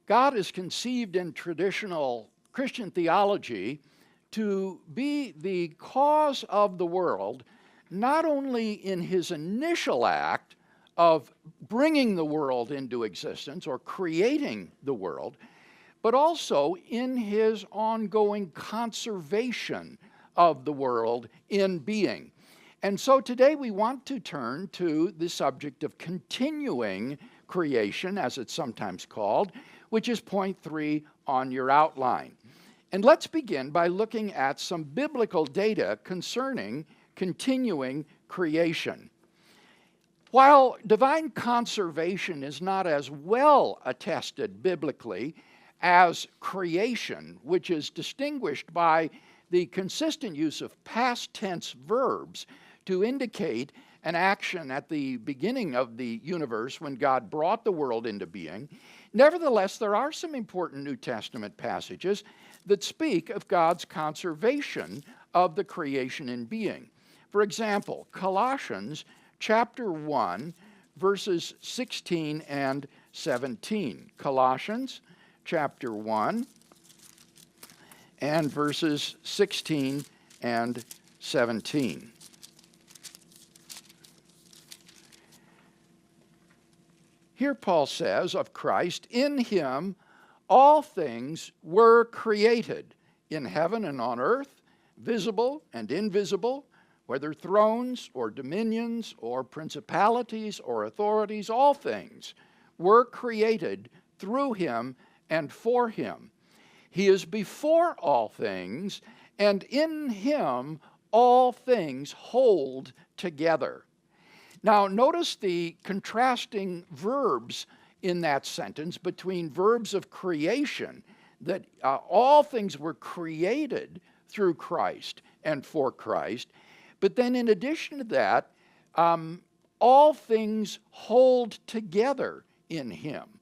God is conceived in traditional Christian theology to be the cause of the world, not only in his initial act of bringing the world into existence or creating the world, but also in his ongoing conservation of the world in being. And so today we want to turn to the subject of continuing creation, as it's sometimes called, which is point 3 on your outline. And let's begin by looking at some biblical data concerning continuing creation. While divine conservation is not as well attested biblically as creation, which is distinguished by the consistent use of past tense verbs to indicate an action at the beginning of the universe when God brought the world into being, nevertheless, there are some important New Testament passages that speak of God's conservation of the creation in being. For example, Colossians chapter 1, verses 16 and 17. Colossians chapter 1 and verses 16 and 17. Here Paul says of Christ, "In him all things were created, in heaven and on earth, visible and invisible, whether thrones or dominions or principalities or authorities, all things were created through him and for him. He is before all things, and in him all things hold together." Now, notice the contrasting verbs in that sentence between verbs of creation, that all things were created through Christ and for Christ, but then in addition to that, all things hold together in him.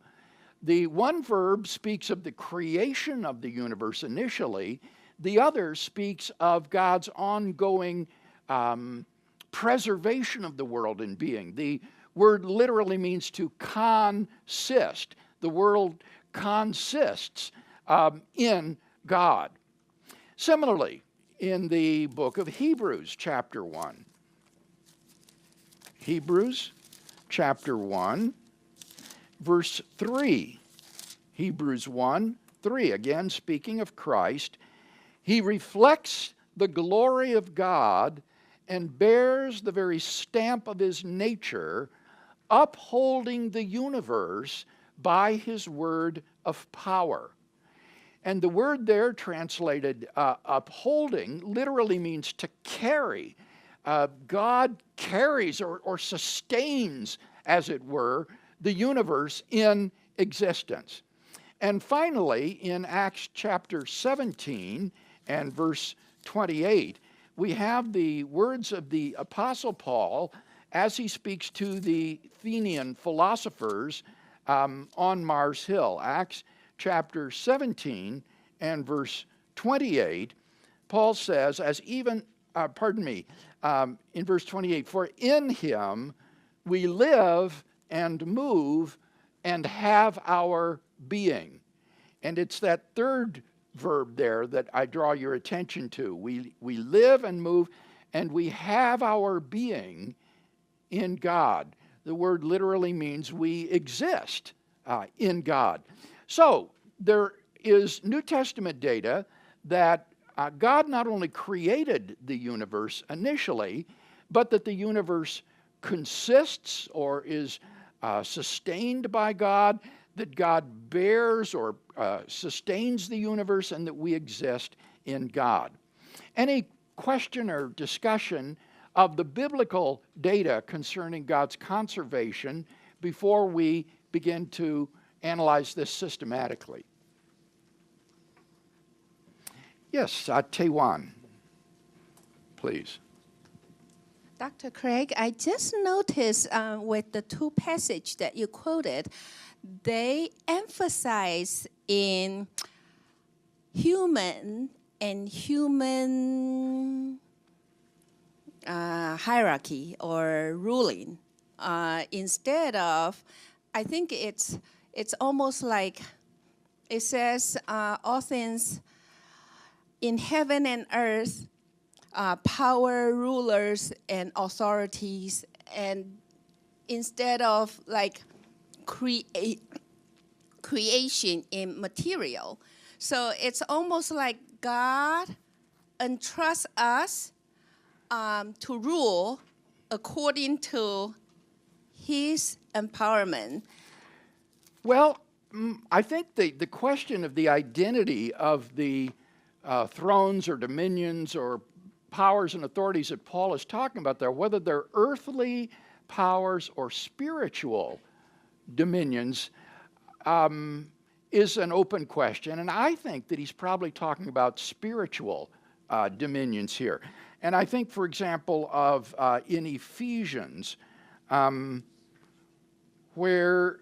The one verb speaks of the creation of the universe initially, the other speaks of God's ongoing preservation of the world in being. The word literally means to consist. The world consists in God. Similarly, in the book of Hebrews, chapter 1. Hebrews, chapter 1, verse 3. Hebrews 1, 3. Again, speaking of Christ, he reflects the glory of God and bears the very stamp of his nature, upholding the universe by his word of power. And the word there translated upholding literally means to carry. God carries or sustains, as it were, the universe in existence. And finally, in Acts chapter 17 and verse 28, we have the words of the Apostle Paul as he speaks to the Athenian philosophers on Mars Hill. Acts chapter 17 and verse 28, Paul says, in verse 28, "For in him we live and move and have our being." And it's that third verb there that I draw your attention to. We live and move and we have our being in God. The word literally means we exist in God. So there is New Testament data that God not only created the universe initially, but that the universe consists or is sustained by God, that God bears or sustains the universe, and that we exist in God. Any question or discussion of the biblical data concerning God's conservation before we begin to analyze this systematically? Yes, Taiwan, please. Dr. Craig, I just noticed with the two passages that you quoted, they emphasize in human and human hierarchy or ruling instead of, I think it's almost like it says all things in heaven and earth, power, rulers, and authorities, and instead of like creation in material. So it's almost like God entrusts us to rule according to his empowerment. Well, I think the question of the identity of the thrones or dominions or powers and authorities that Paul is talking about there, whether they're earthly powers or spiritual dominions, is an open question. And I think that he's probably talking about spiritual dominions here. And I think, for example, of in Ephesians, where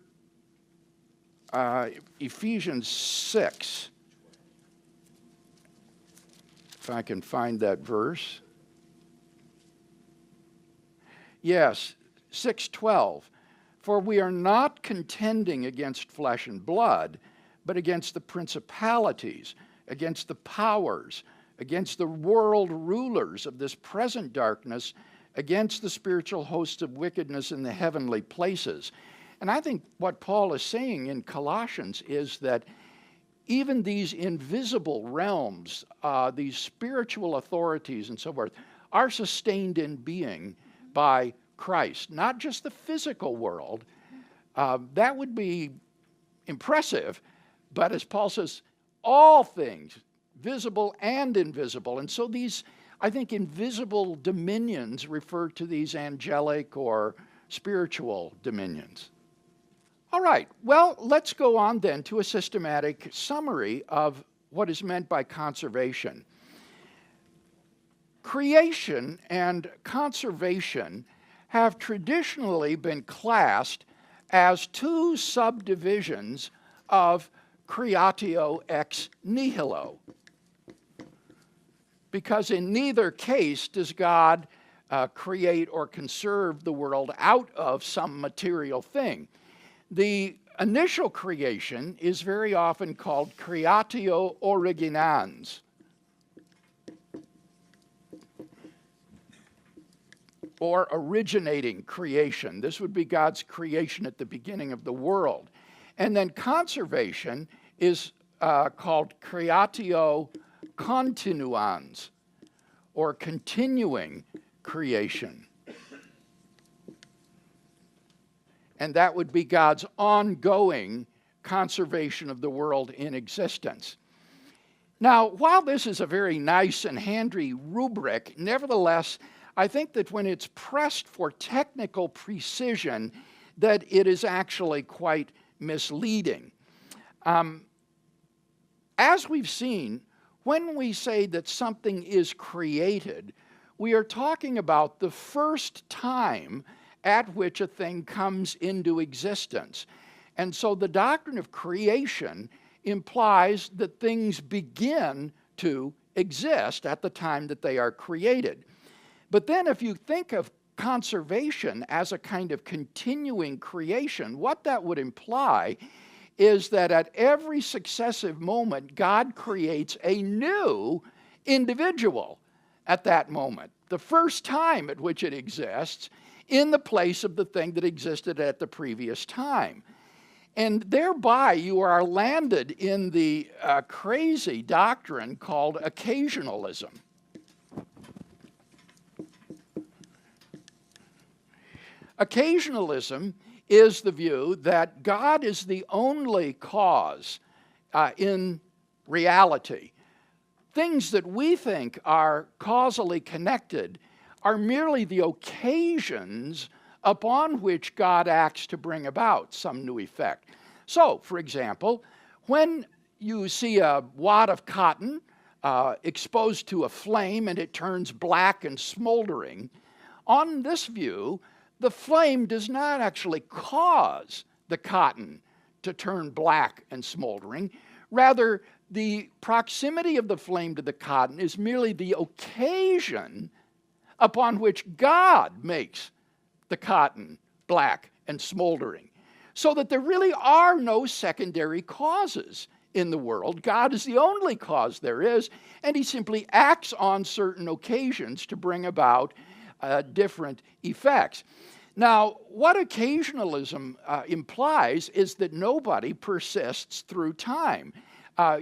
Ephesians 6, if I can find that verse. Yes, 6:12. For we are not contending against flesh and blood, but against the principalities, against the powers, against the world rulers of this present darkness, against the spiritual hosts of wickedness in the heavenly places. And I think what Paul is saying in Colossians is that even these invisible realms, these spiritual authorities and so forth, are sustained in being by Christ, not just the physical world. That would be impressive, but as Paul says, all things, visible and invisible. And so these, I think, invisible dominions refer to these angelic or spiritual dominions. All right, well, let's go on then to a systematic summary of what is meant by conservation. Creation and conservation have traditionally been classed as two subdivisions of creatio ex nihilo, because in neither case does God create or conserve the world out of some material thing. The initial creation is very often called creatio originans, or originating creation. This would be God's creation at the beginning of the world. And then conservation is called creatio continuans, or continuing creation. And that would be God's ongoing conservation of the world in existence. Now, while this is a very nice and handy rubric, nevertheless, I think that when it's pressed for technical precision, that it is actually quite misleading. As we've seen, when we say that something is created, we are talking about the first time at which a thing comes into existence. And so the doctrine of creation implies that things begin to exist at the time that they are created. But then if you think of conservation as a kind of continuing creation, what that would imply is that at every successive moment, God creates a new individual at that moment, the first time at which it exists, in the place of the thing that existed at the previous time. And thereby you are landed in the crazy doctrine called occasionalism. Occasionalism is the view that God is the only cause in reality. Things that we think are causally connected are merely the occasions upon which God acts to bring about some new effect. So, for example, when you see a wad of cotton exposed to a flame and it turns black and smoldering, on this view, the flame does not actually cause the cotton to turn black and smoldering. Rather, the proximity of the flame to the cotton is merely the occasion upon which God makes the cotton black and smoldering, so that there really are no secondary causes in the world. God is the only cause there is, and he simply acts on certain occasions to bring about different effects. Now, what occasionalism implies is that nobody persists through time.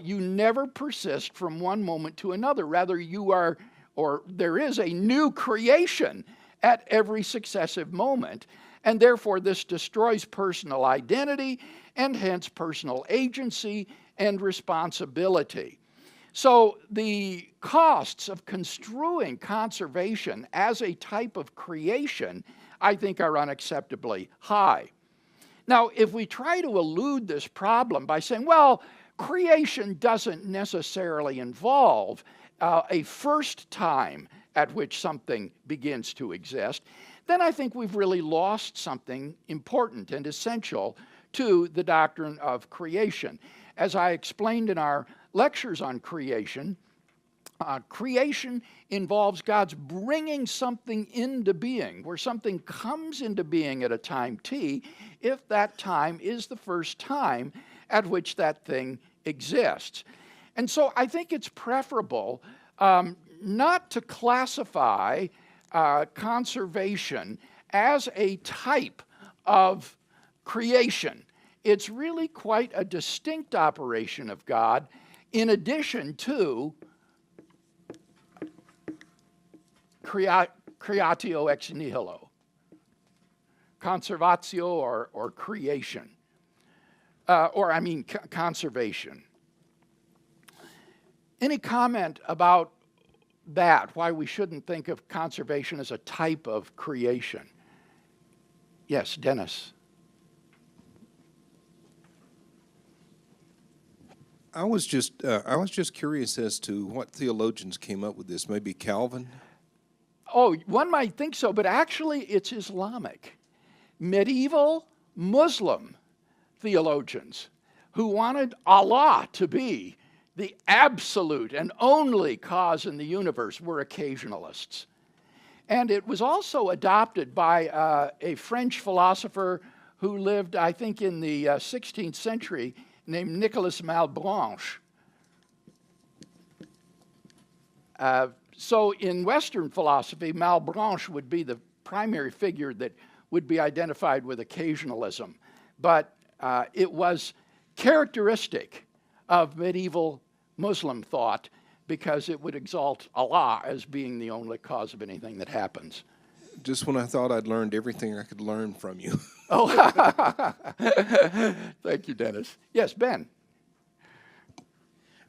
You never persist from one moment to another. Rather, you are, or there is a new creation at every successive moment. And therefore, this destroys personal identity and hence personal agency and responsibility. So the costs of construing conservation as a type of creation, I think, are unacceptably high. Now, if we try to elude this problem by saying, well, creation doesn't necessarily involve a first time at which something begins to exist, then I think we've really lost something important and essential to the doctrine of creation. As I explained in our lectures on creation, creation involves God's bringing something into being, where something comes into being at a time t, if that time is the first time at which that thing exists. And so I think it's preferable not to classify conservation as a type of creation. It's really quite a distinct operation of God in addition to creatio ex nihilo, conservatio or creation, conservation. Any comment about that, why we shouldn't think of conservation as a type of creation? Yes, Dennis. I was just curious as to what theologians came up with this. Maybe Calvin? Oh, one might think so, but actually it's Islamic. Medieval Muslim theologians who wanted Allah to be the absolute and only cause in the universe were occasionalists. And it was also adopted by a French philosopher who lived, I think, in the 16th century, named Nicolas Malebranche. So in Western philosophy, Malebranche would be the primary figure that would be identified with occasionalism. But it was characteristic of medieval Muslim thought because it would exalt Allah as being the only cause of anything that happens. Just when I thought I'd learned everything I could learn from you. Oh, thank you, Dennis. Yes, Ben.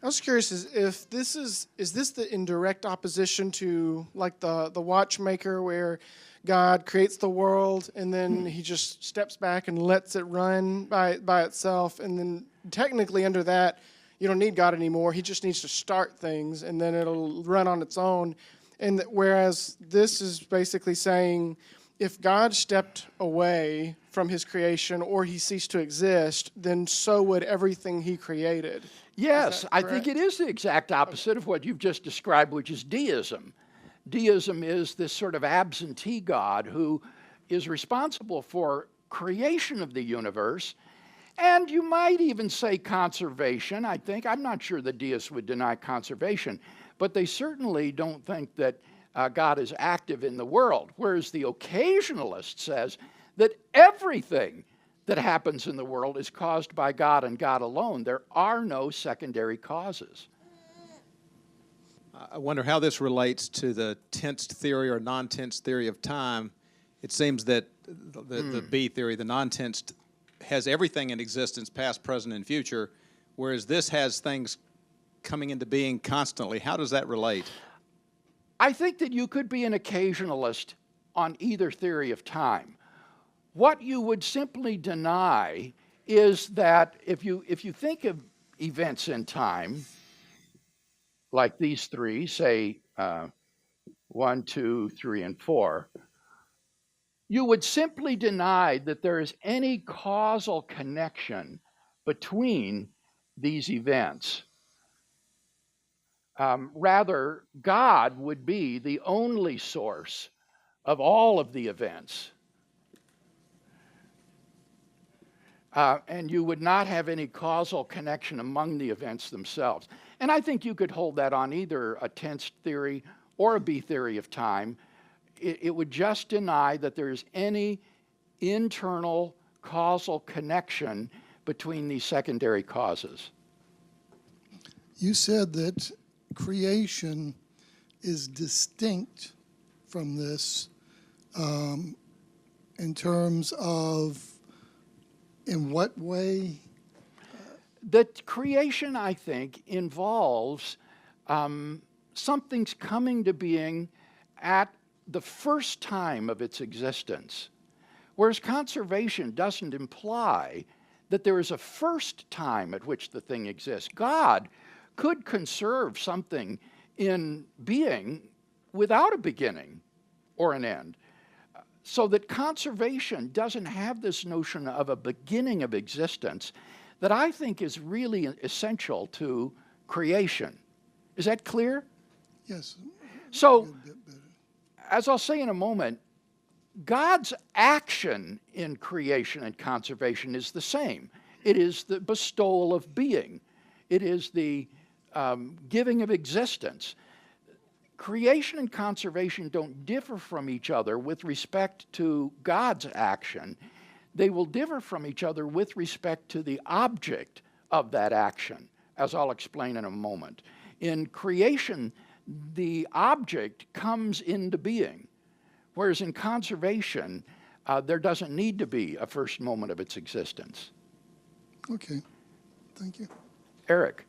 I was curious if this is this the indirect opposition to like the watchmaker where God creates the world and then he just steps back and lets it run by itself, and then technically under that you don't need God anymore. He just needs to start things and then it'll run on its own. And whereas this is basically saying if God stepped away from his creation or he ceased to exist, then so would everything he created. Yes, I think it is the exact opposite of what you've just described, which is deism. Deism is this sort of absentee God who is responsible for creation of the universe, and you might even say conservation, I think. I'm not sure the deists would deny conservation, but they certainly don't think that God is active in the world, whereas the occasionalist says that everything that happens in the world is caused by God and God alone. There are no secondary causes. I wonder how this relates to the tensed theory or non-tensed theory of time. It seems that the B theory, the non-tensed, has everything in existence, past, present, and future, whereas this has things coming into being constantly. How does that relate? I think that you could be an occasionalist on either theory of time. What you would simply deny is that if you think of events in time, like these three, say 1, 2, 3, and 4, you would simply deny that there is any causal connection between these events. Rather, God would be the only source of all of the events. and you would not have any causal connection among the events themselves. And I think you could hold that on either a tensed theory or a B theory of time. It would just deny that there's any internal causal connection between these secondary causes. You said that creation is distinct from this in terms of, in what way? That creation, I think, involves something's coming to being at the first time of its existence, whereas conservation doesn't imply that there is a first time at which the thing exists. God could conserve something in being without a beginning or an end. So that conservation doesn't have this notion of a beginning of existence that I think is really essential to creation. Is that clear? Yes. So, as I'll say in a moment, God's action in creation and conservation is the same. It is the bestowal of being. It is the giving of existence. Creation and conservation don't differ from each other with respect to God's action. They will differ from each other with respect to the object of that action, as I'll explain in a moment. In creation, the object comes into being, whereas in conservation, there doesn't need to be a first moment of its existence. Okay, thank you. Eric.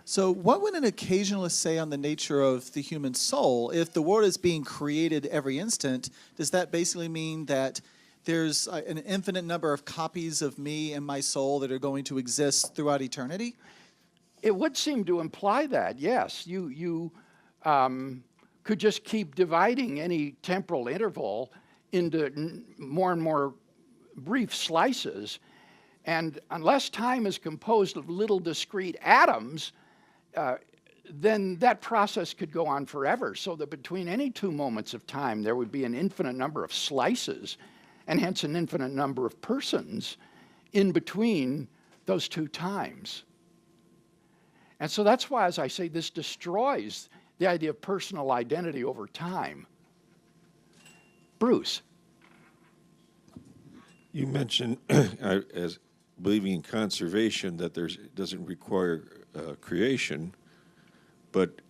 So what would an occasionalist say on the nature of the human soul? If the world is being created every instant, does that basically mean that there's an infinite number of copies of me and my soul that are going to exist throughout eternity? It would seem to imply that, yes. You could just keep dividing any temporal interval into more and more brief slices, and unless time is composed of little discrete atoms, then that process could go on forever, so that between any two moments of time there would be an infinite number of slices, and hence an infinite number of persons in between those two times. And so that's why, as I say, this destroys the idea of personal identity over time. Bruce. You mentioned, as believing in conservation, that it doesn't require creation, but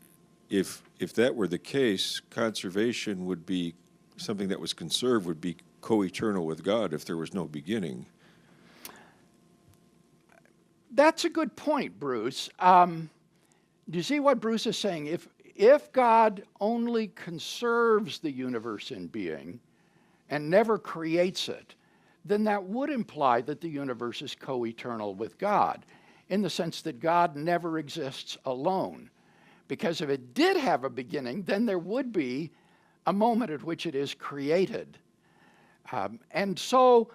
if that were the case, conservation would be something that was conserved, would be co-eternal with God if there was no beginning. That's a good point, Bruce. Do you see what Bruce is saying? If God only conserves the universe in being and never creates it, then that would imply that the universe is co-eternal with God, in the sense that God never exists alone. Because if it did have a beginning, then there would be a moment at which it is created. And so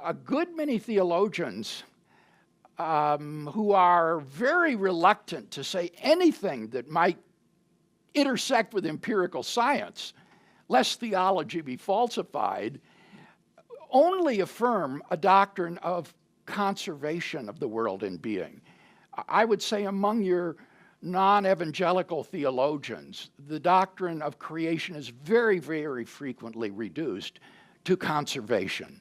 a good many theologians who are very reluctant to say anything that might intersect with empirical science, lest theology be falsified, only affirm a doctrine of conservation of the world in being. I would say among your non-evangelical theologians, the doctrine of creation is very, very frequently reduced to conservation,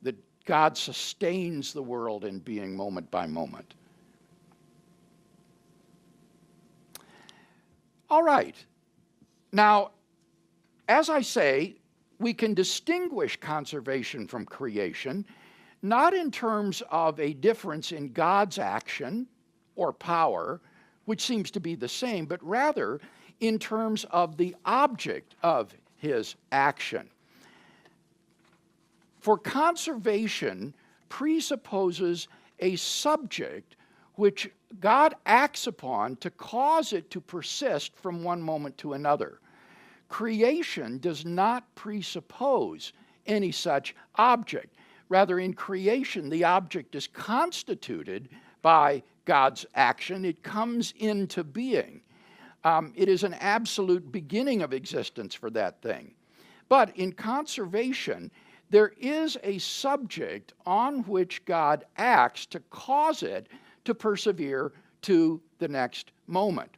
that God sustains the world in being moment by moment. All right. Now, as I say, we can distinguish conservation from creation, not in terms of a difference in God's action or power, which seems to be the same, but rather in terms of the object of his action. For conservation presupposes a subject which God acts upon to cause it to persist from one moment to another. Creation does not presuppose any such object. Rather, in creation, the object is constituted by God's action. It comes into being. It is an absolute beginning of existence for that thing. But in conservation, there is a subject on which God acts to cause it to persevere to the next moment.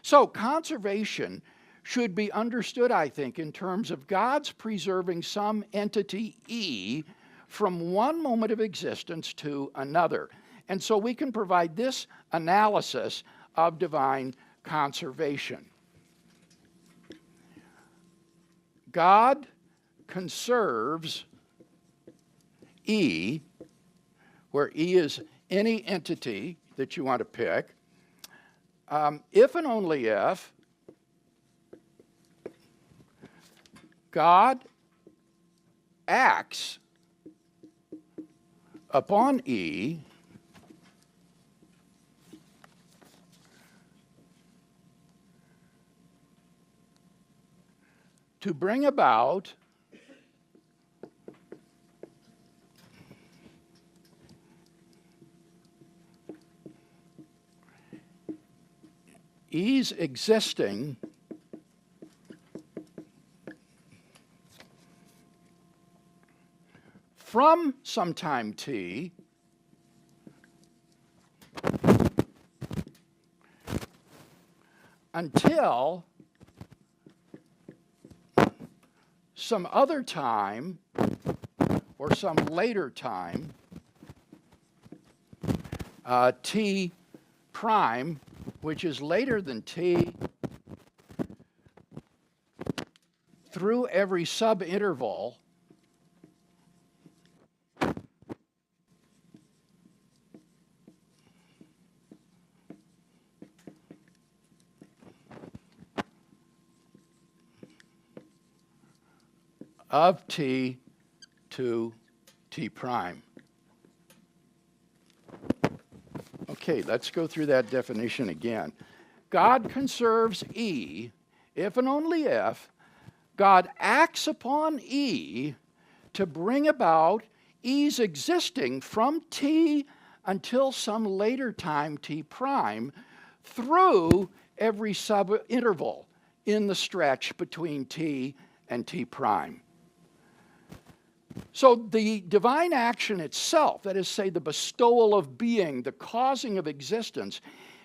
So conservation should be understood, I think, in terms of God's preserving some entity E from one moment of existence to another. And so we can provide this analysis of divine conservation. God conserves E, where E is any entity that you want to pick, if and only if God acts upon E to bring about E's existing from some time t until some other time or some later time, t prime, which is later than t, through every subinterval of t to t prime. Okay, let's go through that definition again. God conserves E if and only if God acts upon E to bring about E's existing from t until some later time t prime through every subinterval in the stretch between t and t prime. So the divine action itself, that is, say, the bestowal of being, the causing of existence,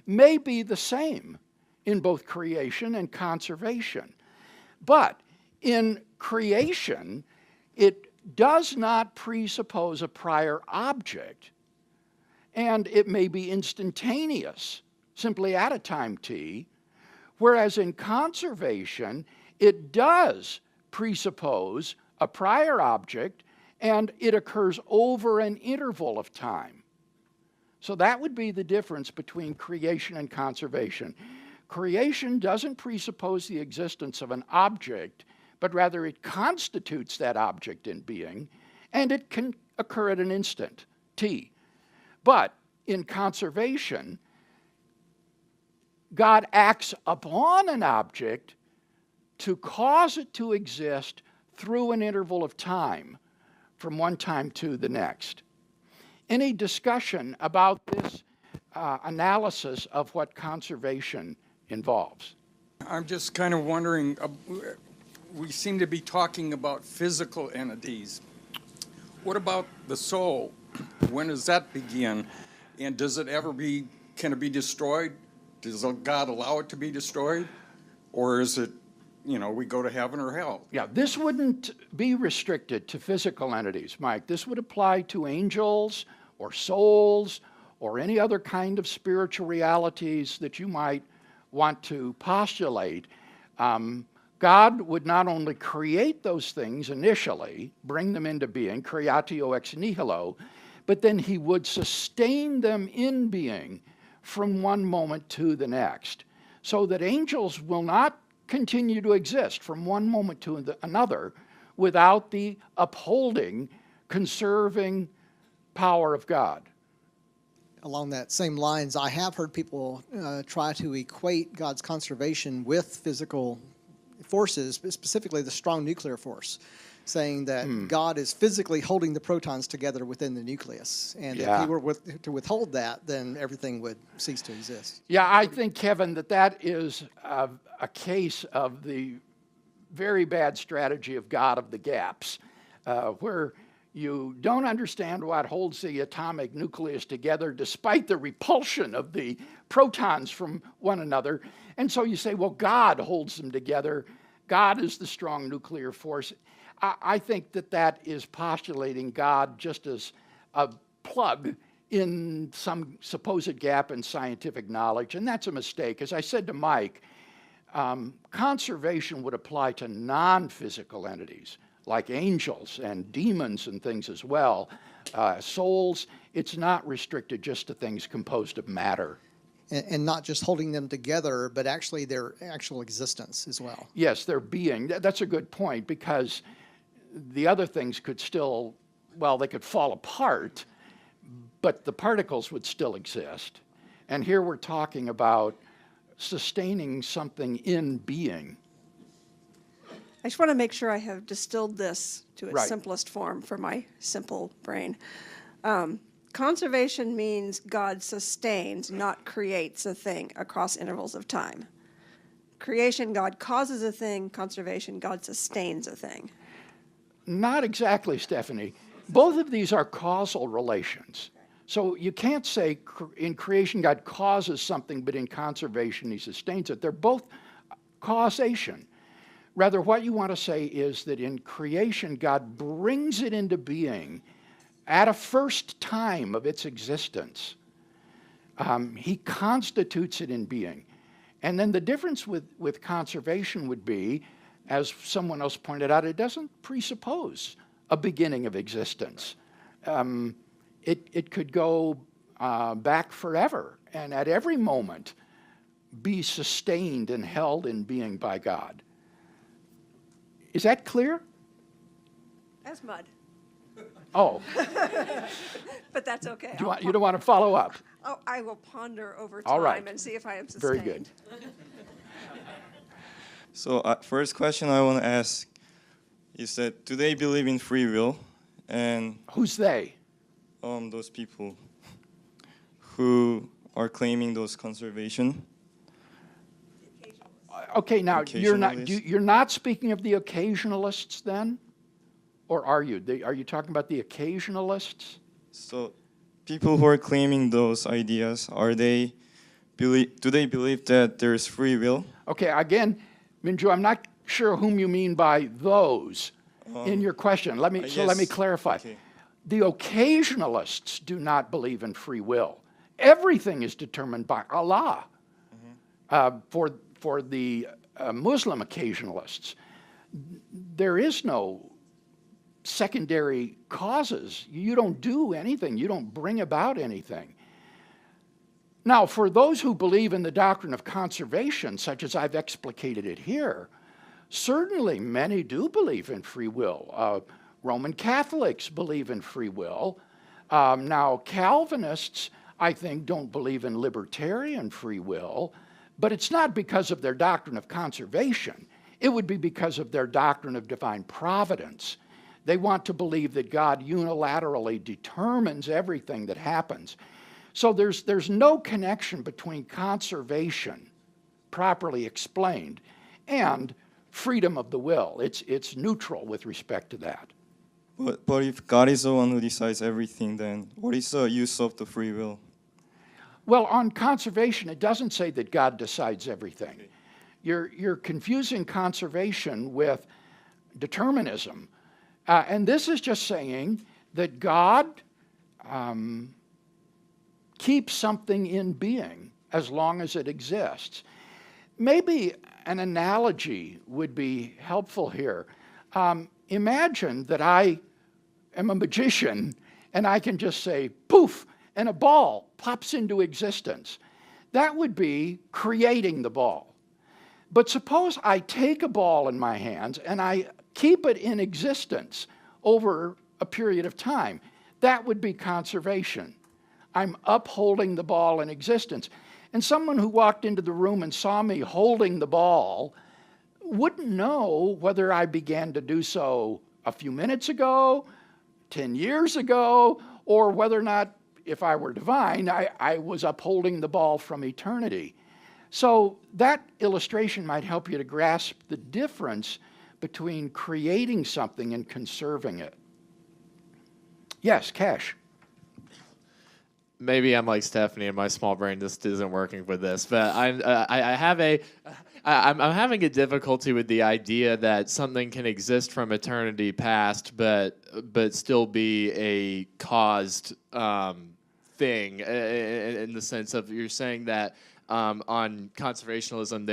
may be the same in both creation and conservation. But in creation, it does not presuppose a prior object, and it may be instantaneous, simply at a time t, whereas in conservation, it does presuppose a prior object, and it occurs over an interval of time. So that would be the difference between creation and conservation. Creation doesn't presuppose the existence of an object, but rather it constitutes that object in being, and it can occur at an instant, t. But in conservation, God acts upon an object to cause it to exist through an interval of time, from one time to the next. Any discussion about this analysis of what conservation involves? I'm just kind of wondering, we seem to be talking about physical entities. What about the soul? When does that begin? And does it ever be, can it be destroyed? Does God allow it to be destroyed? Or is it, you know, we go to heaven or hell? Yeah, this wouldn't be restricted to physical entities, Mike. This would apply to angels or souls or any other kind of spiritual realities that you might want to postulate. God would not only create those things initially, bring them into being, creatio ex nihilo, but then he would sustain them in being from one moment to the next, so that angels will not continue to exist from one moment to another without the upholding, conserving power of God. Along that same lines, I have heard people try to equate God's conservation with physical forces, specifically the strong nuclear force, saying that God is physically holding the protons together within the nucleus. And if he were to withhold that, then everything would cease to exist. Yeah, I think, Kevin, that is a case of the very bad strategy of God of the gaps, where you don't understand what holds the atomic nucleus together despite the repulsion of the protons from one another. And so you say, well, God holds them together. God is the strong nuclear force. I think that that is postulating God just as a plug in some supposed gap in scientific knowledge, and that's a mistake. As I said to Mike, conservation would apply to non-physical entities, like angels and demons and things as well. Souls, it's not restricted just to things composed of matter. And not just holding them together, but actually their actual existence as well. Yes, their being. That's a good point, because the other things could still, well, they could fall apart, but the particles would still exist. And here we're talking about sustaining something in being. I just want to make sure I have distilled this to its Right. simplest form for my simple brain. Conservation means God sustains, not creates a thing across intervals of time. Creation, God causes a thing. Conservation, God sustains a thing. Not exactly, Stephanie. Both of these are causal relations. So you can't say in creation God causes something, but in conservation he sustains it. They're both causation. Rather, what you want to say is that in creation God brings it into being at a first time of its existence. He constitutes it in being. And then the difference with conservation would be, as someone else pointed out, it doesn't presuppose a beginning of existence. It could go back forever and at every moment be sustained and held in being by God. Is that clear? As mud. Oh, But that's okay. you don't want to follow up? Oh, I will ponder over All time right. and see if I am sustained. Very good. So first question I want to ask is that, do they believe in free will? And Who's they? those people who are claiming those conservation. Okay, now you're Occasionalists. not speaking of the occasionalists then? Or are you? Are you talking about the occasionalists? So people who are claiming those ideas, do they believe that there's free will? Okay, again, Minju, I'm not sure whom you mean by those in your question. Let me clarify. Okay. The occasionalists do not believe in free will. Everything is determined by Allah. For the Muslim occasionalists, there is no secondary causes. You don't do anything. You don't bring about anything. Now, for those who believe in the doctrine of conservation, such as I've explicated it here, certainly many do believe in free will. Roman Catholics believe in free will. Now, Calvinists, I think, don't believe in libertarian free will, but it's not because of their doctrine of conservation. It would be because of their doctrine of divine providence. They want to believe that God unilaterally determines everything that happens. So there's no connection between conservation, properly explained, and freedom of the will. It's neutral with respect to that. But if God is the one who decides everything, then what is the use of the free will? Well, on conservation, it doesn't say that God decides everything. Okay. You're confusing conservation with determinism. And this is just saying that God keeps something in being as long as it exists. Maybe an analogy would be helpful here. Imagine that I am a magician and I can just say, poof, and a ball pops into existence. That would be creating the ball. But suppose I take a ball in my hands and I keep it in existence over a period of time. That would be conservation. I'm upholding the ball in existence. And someone who walked into the room and saw me holding the ball wouldn't know whether I began to do so a few minutes ago, 10 years ago, or whether or not, if I were divine, I was upholding the ball from eternity. So that illustration might help you to grasp the difference between creating something and conserving it. Yes, Cash. Maybe I'm like Stephanie and my small brain just isn't working with this, but I'm having a difficulty with the idea that something can exist from eternity past, but still be a caused thing in the sense of you're saying that on conservationalism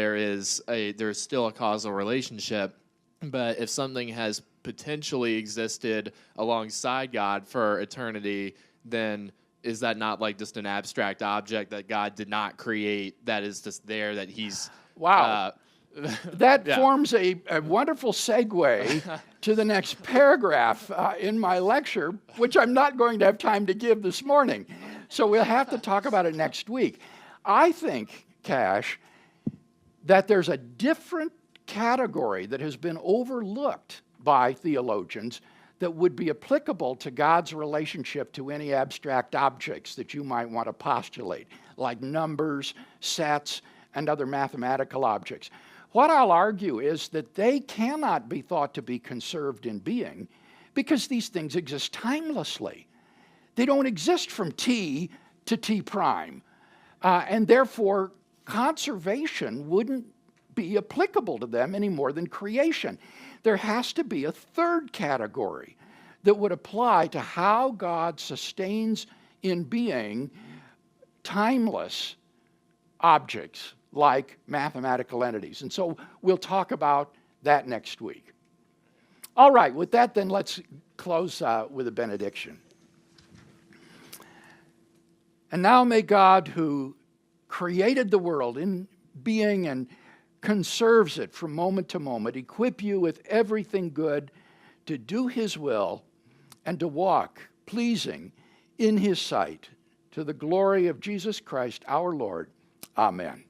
there's still a causal relationship, but if something has potentially existed alongside God for eternity, then is that not like just an abstract object that God did not create, that is just there, that he's... Wow. That forms a wonderful segue to the next paragraph in my lecture, which I'm not going to have time to give this morning. So we'll have to talk about it next week. I think, Cash, that there's a different category that has been overlooked by theologians that would be applicable to God's relationship to any abstract objects that you might want to postulate, like numbers, sets, and other mathematical objects. What I'll argue is that they cannot be thought to be conserved in being because these things exist timelessly. They don't exist from t to t prime, and therefore conservation wouldn't be applicable to them any more than creation. There has to be a third category that would apply to how God sustains in being timeless objects like mathematical entities. And so we'll talk about that next week. All right, with that then let's close with a benediction. And now may God, who created the world in being and conserves it from moment to moment, equip you with everything good to do his will and to walk pleasing in his sight, to the glory of Jesus Christ our Lord. Amen.